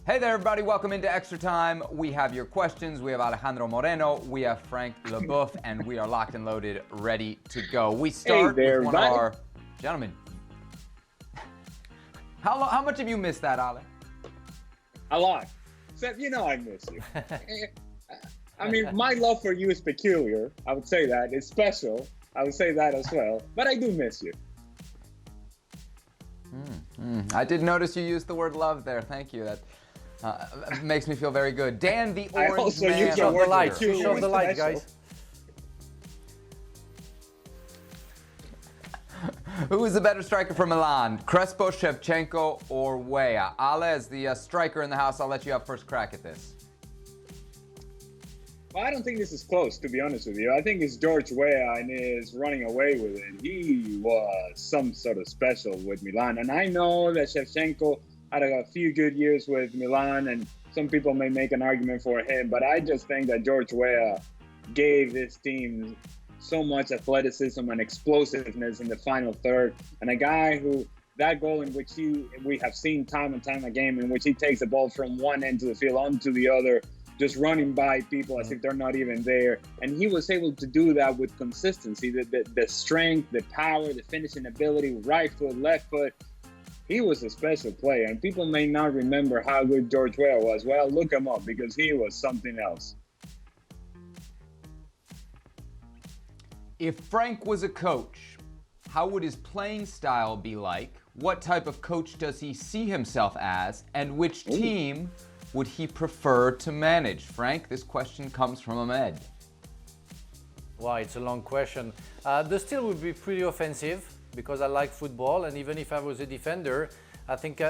Hey there, everybody. Welcome into Extra Time. We have your questions. We have Alejandro Moreno. We have Frank Leboeuf, and we are locked and loaded, ready to go. We start with one of our gentlemen. How much have you missed that, Ale? A lot. Seth, you know I miss you. I mean, my love for you is peculiar. I would say that. It's special. I would say that as well. But I do miss you. I did notice you used the word love there. Thank you. That makes me feel very good. Dan, the Orange Man. Show the light. Show the light, guys. Who is the better striker for Milan? Crespo, Shevchenko, or Weah? Ale, as the striker in the house, I'll let you have first crack at this. Well, I don't think this is close, to be honest with you. I think it's George Weah and is running away with it. He was some sort of special with Milan. And I know that Shevchenko had a few good years with Milan, and some people may make an argument for him, but I just think that George Weah gave this team so much athleticism and explosiveness in the final third. And a guy who, that goal in which we have seen time and time again, in which he takes the ball from one end of the field onto the other, just running by people as if they're not even there. And he was able to do that with consistency, the strength, the power, the finishing ability, right foot, left foot. He was a special player, and people may not remember how good George Weah was. Well, look him up, because he was something else. If Frank was a coach, how would his playing style be like? What type of coach does he see himself as? And which team would he prefer to manage? Frank, this question comes from Ahmed. Wow, it's a long question. The style would be pretty offensive because I like football, and even if I was a defender, I think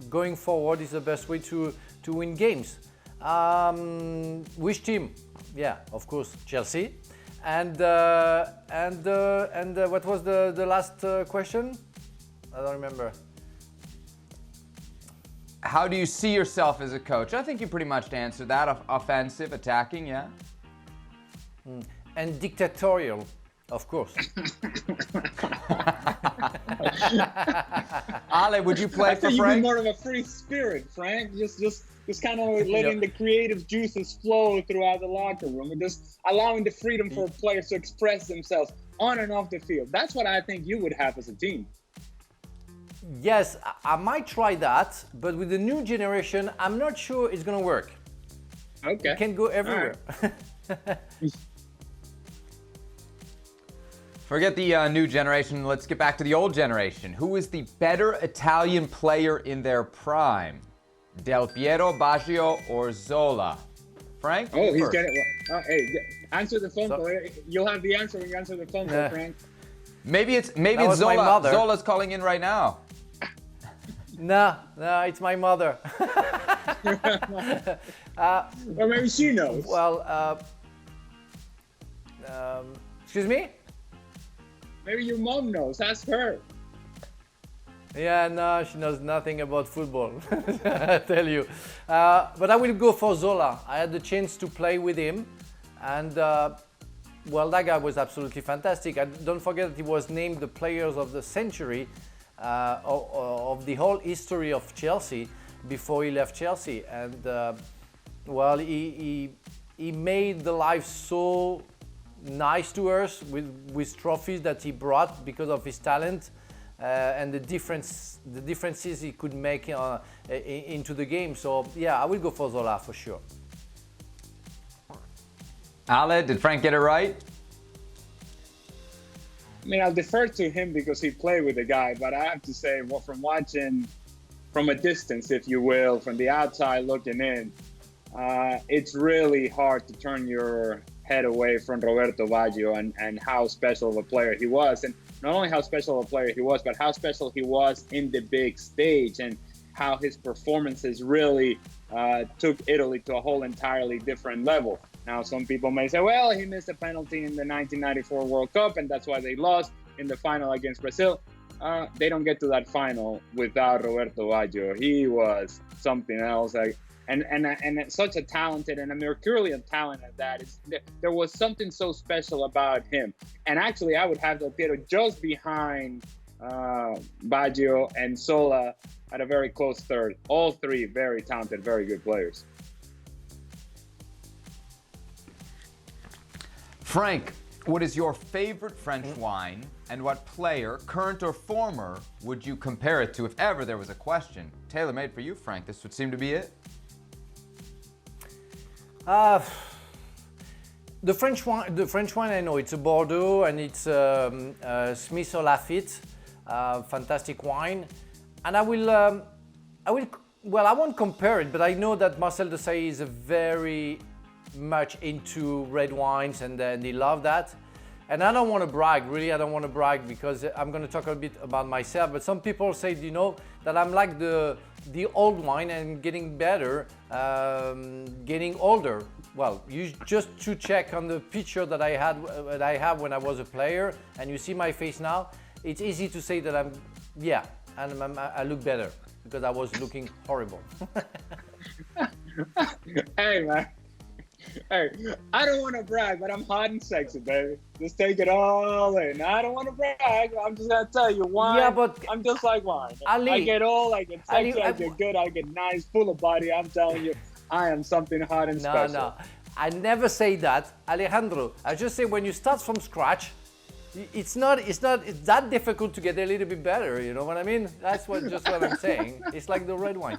going forward is the best way to win games. Which team? Yeah, of course, Chelsea. And what was the last question? I don't remember. How do you see yourself as a coach? I think you pretty much answered that. Offensive, attacking, yeah. And dictatorial, of course. Ale, would you play for Frank? Frank? You'd be more of a free spirit, Frank. Just kind of letting the creative juices flow throughout the locker room and just allowing the freedom for players to express themselves on and off the field. That's what I think you would have as a team. Yes, I might try that, but with the new generation, I'm not sure it's going to work. Okay. It can go everywhere. Right. Forget the new generation. Let's get back to the old generation. Who is the better Italian player in their prime? Del Piero, Baggio, or Zola? Frank? Oh, he's getting it. Hey, answer the phone call. You'll have the answer when you answer the phone call, Frank. Maybe it's Zola. Zola's calling in right now. No, it's my mother. Or maybe she knows. Well, excuse me? Maybe your mom knows. Ask her. Yeah, no, she knows nothing about football, I tell you. But I will go for Zola. I had the chance to play with him, and well, that guy was absolutely fantastic. Don't forget that he was named the Players of the Century of the whole history of Chelsea before he left Chelsea. And well, he made the life so nice to us with trophies that he brought because of his talent. And the differences he could make into the game. So yeah, I will go for Zola for sure. Ale, did Frank get it right? I mean, I'll defer to him because he played with the guy, but I have to say, well, from watching from a distance, if you will, from the outside looking in, it's really hard to turn your head away from Roberto Baggio and how special of a player he was. And not only how special of a player he was, but how special he was in the big stage and how his performances really took Italy to a whole entirely different level. Now, some people may say, well, he missed a penalty in the 1994 World Cup, and that's why they lost in the final against Brazil. They don't get to that final without Roberto Baggio. He was something else. And such a talented and a Mercurial talent at that. There was something so special about him. And actually, I would have Del Piero just behind Baggio and Zola at a very close third. All three very talented, very good players. Frank, what is your favorite French wine, and what player, current or former, would you compare it to if ever there was a question? Tailor-made for you, Frank. This would seem to be it. The French wine I know, it's a Bordeaux and it's Smith or Lafitte, fantastic wine. And I won't compare it, but I know that Marcel Desailly is a very much into red wines and they love that. And I don't want to brag, really, I don't want to brag because I'm going to talk a bit about myself, but some people say, you know, that I'm like the old wine and getting better, getting older. Well, you just to check on the picture that I have when I was a player, and you see my face now, it's easy to say that I look better because I was looking horrible. Hey, man. Hey, I don't want to brag, but I'm hot and sexy, baby. Just take it all in. I don't want to brag. I'm just going to tell you, wine, Yeah, but I'm just like wine. Ali, I get old, I get sexy, Ali, I get good, I get nice, full of body. I'm telling you, I am something hot and special. No, I never say that, Alejandro. I just say when you start from scratch, it's that difficult to get a little bit better. You know what I mean? That's what I'm saying. It's like the red wine.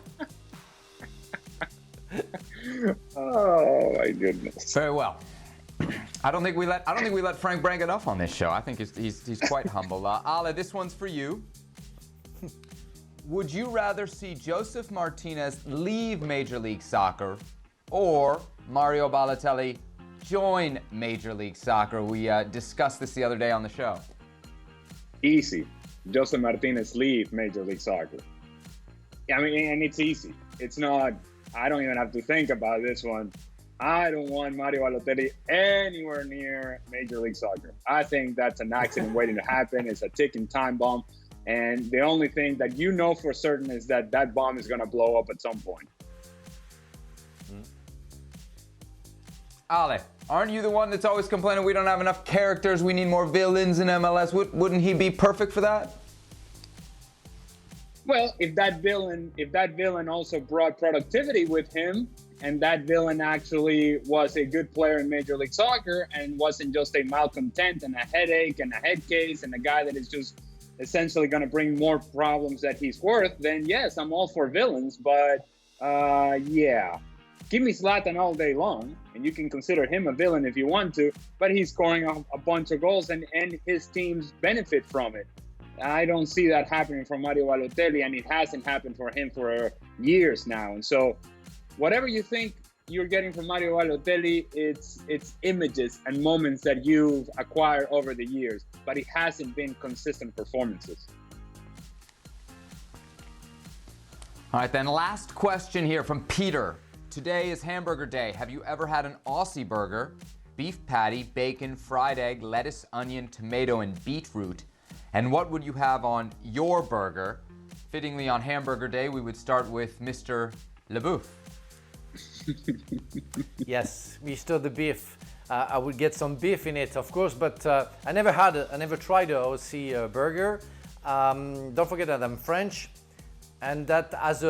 Oh my goodness. Very well. I don't think we let Frank brag enough on this show. I think he's quite humble. Ale, this one's for you. Would you rather see Josef Martinez leave Major League Soccer or Mario Balotelli join Major League Soccer? We discussed this the other day on the show. Easy. Josef Martinez leave Major League Soccer. I mean, and it's easy. It's not, I don't even have to think about this one. I don't want Mario Balotelli anywhere near Major League Soccer. I think that's an accident waiting to happen. It's a ticking time bomb. And the only thing that you know for certain is that that bomb is going to blow up at some point. Ale, aren't you the one that's always complaining we don't have enough characters, we need more villains in MLS? Wouldn't he be perfect for that? Well, if that villain also brought productivity with him, and that villain actually was a good player in Major League Soccer and wasn't just a malcontent and a headache and a head case and a guy that is just essentially going to bring more problems that he's worth, then yes, I'm all for villains. But yeah, give me Zlatan all day long, and you can consider him a villain if you want to, but he's scoring a bunch of goals and his teams benefit from it. I don't see that happening for Mario Balotelli, and it hasn't happened for him for years now. And so whatever you think you're getting from Mario Balotelli, it's images and moments that you've acquired over the years, but it hasn't been consistent performances. All right, then last question here from Peter. Today is hamburger day. Have you ever had an Aussie burger? Beef patty, bacon, fried egg, lettuce, onion, tomato, and beetroot. And what would you have on your burger? Fittingly, on hamburger day, we would start with Mr. Leboeuf. Yes, Mr. the Beef. I would get some beef in it, of course, but I never tried a Aussie burger. Don't forget that I'm French, and that as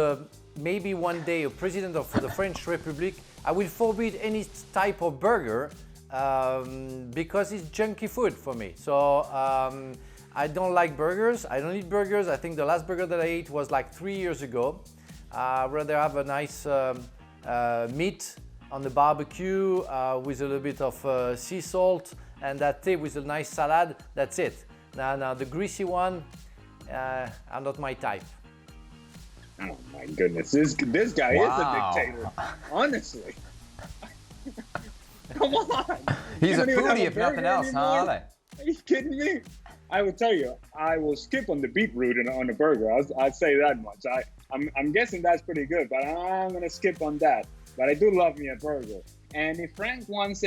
maybe one day a president of the French Republic, I will forbid any type of burger because it's junky food for me. So I don't like burgers. I don't eat burgers. I think the last burger that I ate was like 3 years ago. I'd rather have a nice meat on the barbecue with a little bit of sea salt, and that's it, with a nice salad. That's it. Now the greasy one, are not my type. Oh my goodness, this guy is a dictator. Honestly, come on. He's a foodie, if nothing else, anymore. huh? Are you kidding me? I will tell you, I will skip on the beetroot on a burger. I'd say that much. I'm guessing that's pretty good, but I'm gonna skip on that. But I do love me a burger. And if Frank wants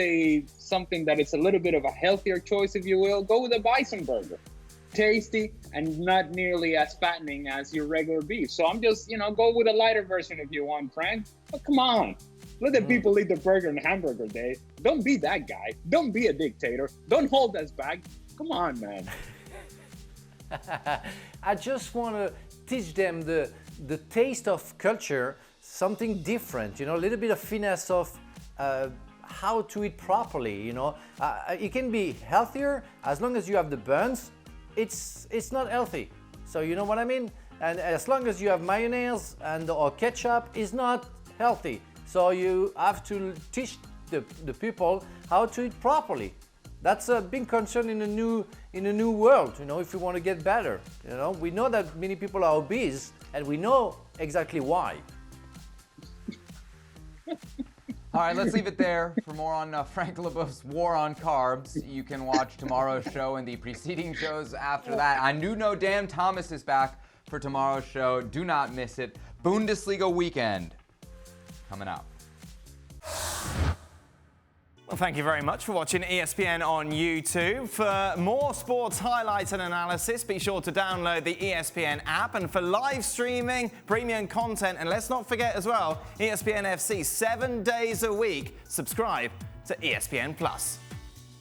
something that is a little bit of a healthier choice, if you will, go with a bison burger. Tasty and not nearly as fattening as your regular beef. So I'm just, go with a lighter version if you want, Frank. But come on, let the people eat the burger on hamburger day. Don't be that guy. Don't be a dictator. Don't hold us back. Come on, man. I just want to teach them the taste of culture, something different, you know, a little bit of finesse of how to eat properly, you know. It can be healthier as long as you have the buns. It's not healthy. So you know what I mean? And as long as you have mayonnaise or ketchup, it's not healthy. So you have to teach the people how to eat properly. That's a big concern in a new world, you know, if you want to get better. You know, we know that many people are obese and we know exactly why. All right, let's leave it there. For more on Frank Leboeuf's war on carbs, you can watch tomorrow's show and the preceding shows after that. I do know Dan Thomas is back for tomorrow's show. Do not miss it. Bundesliga weekend coming up. Well, thank you very much for watching ESPN on YouTube. For more sports highlights and analysis, be sure to download the ESPN app. And for live streaming, premium content, and let's not forget as well, ESPN FC 7 days a week. Subscribe to ESPN Plus.